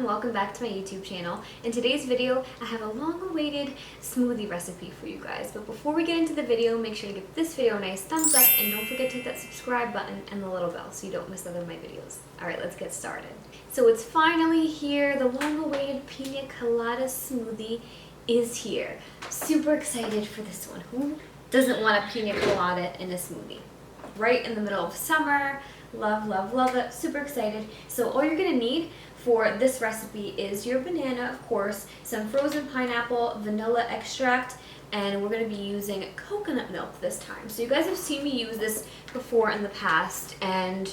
and welcome back to my YouTube channel. In today's video, I have a long-awaited smoothie recipe for you guys. But before we get into the video, make sure to give this video a nice thumbs up and don't forget to hit that subscribe button and the little bell so you don't miss other of my videos. Alright, let's get started. So it's finally here. The long-awaited Piña Colada Smoothie is here. Super excited for this one. Who doesn't want a Piña Colada in a smoothie? Right in the middle of summer. Love, love, love it. Super excited. So all you're going to need for this recipe is your banana, of course, some frozen pineapple, vanilla extract, and we're going to be using coconut milk this time. So you guys have seen me use this before in the past, and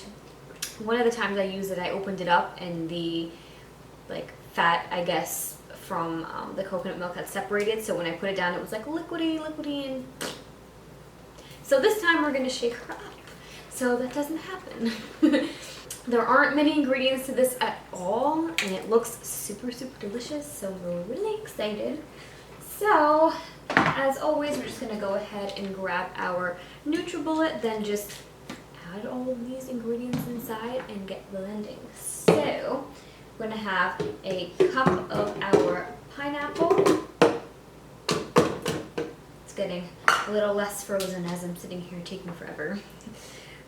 one of the times I used it, I opened it up and the fat, I guess, from the coconut milk had separated. So when I put it down, it was like liquidy, and so this time we're going to shake her up so that doesn't happen. There aren't many ingredients to this at all, and it looks super, super delicious, so we're really excited. So, as always, we're just going to go ahead and grab our NutriBullet, then just add all of these ingredients inside and get blending. So, we're going to have a cup of our pineapple. It's getting a little less frozen as I'm sitting here taking forever.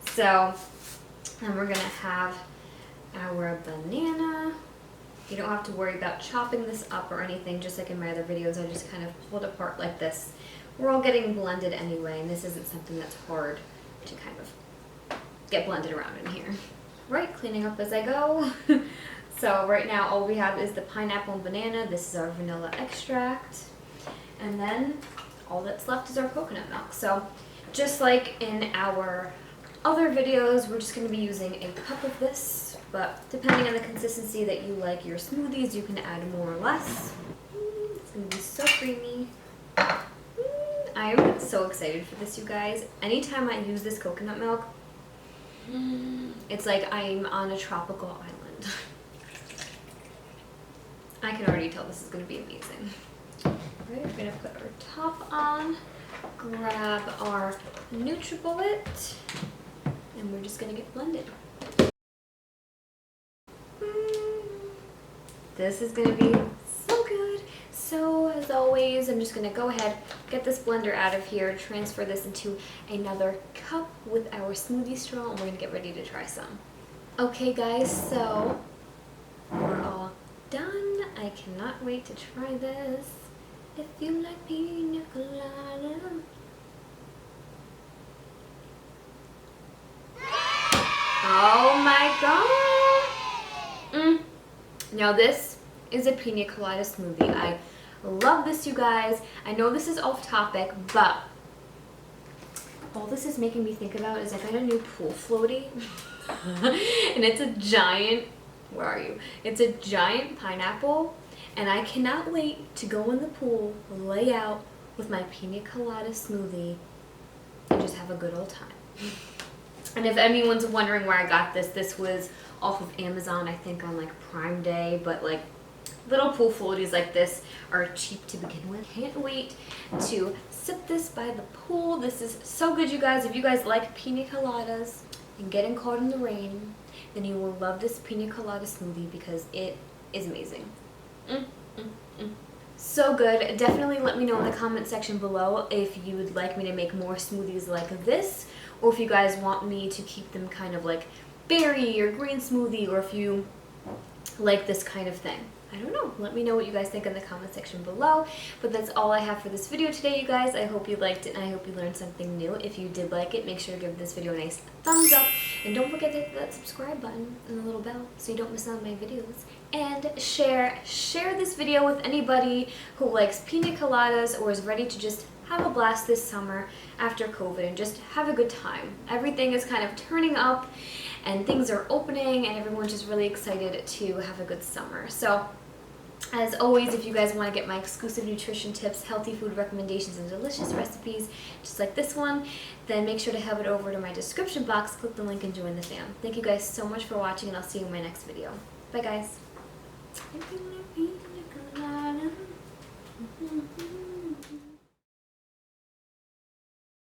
So, then we're going to have our banana. You don't have to worry about chopping this up or anything, just like in my other videos. I just kind of pull it apart like this. We're all getting blended anyway, and this isn't something that's hard to kind of get blended around in here. Right, cleaning up as I go. So right now all we have is the pineapple and banana. This is our vanilla extract. And then all that's left is our coconut milk. So just like in our other videos, we're just going to be using a cup of this, but depending on the consistency that you like your smoothies, you can add more or less. It's going to be so creamy. I am so excited for this, you guys. Anytime I use this coconut milk, it's like I'm on a tropical island. I can already tell this is going to be amazing. Alright, we're going to put our top on, grab our NutriBullet, and we're just going to get blended. This is going to be so good. So as always, I'm just going to go ahead, get this blender out of here, transfer this into another cup with our smoothie straw, and we're going to get ready to try some. Okay guys, so we're all done. I cannot wait to try this. If you like Piña Colada. Oh my god! Now this is a Piña Colada smoothie. I love this, you guys. I know this is off topic, but all this is making me think about is I got a new pool floaty. And it's a giant, where are you? It's a giant pineapple, and I cannot wait to go in the pool, lay out with my Piña Colada smoothie, and just have a good old time. And if anyone's wondering where I got this, this was off of Amazon, I think on like Prime Day, but like little pool floaties like this are cheap to begin with. Can't wait to sip this by the pool. This is so good, you guys. If you guys like Piña Coladas and getting caught in the rain, then you will love this Piña Colada smoothie because it is amazing. So good. Definitely let me know in the comment section below if you would like me to make more smoothies like this, or if you guys want me to keep them kind of like berry or green smoothie, or if you like this kind of thing. I don't know. Let me know what you guys think in the comment section below. But that's all I have for this video today, you guys. I hope you liked it and I hope you learned something new. If you did like it, make sure to give this video a nice thumbs up. And don't forget to hit that subscribe button and the little bell so you don't miss out on my videos. And share this video with anybody who likes Piña Coladas or is ready to just have a blast this summer after COVID and just have a good time. Everything is kind of turning up and things are opening and everyone's just really excited to have a good summer. So as always, if you guys want to get my exclusive nutrition tips, healthy food recommendations, and delicious recipes just like this one, then make sure to head over to my description box, click the link, and join the fam. Thank you guys so much for watching, and I'll see you in my next video. Bye guys.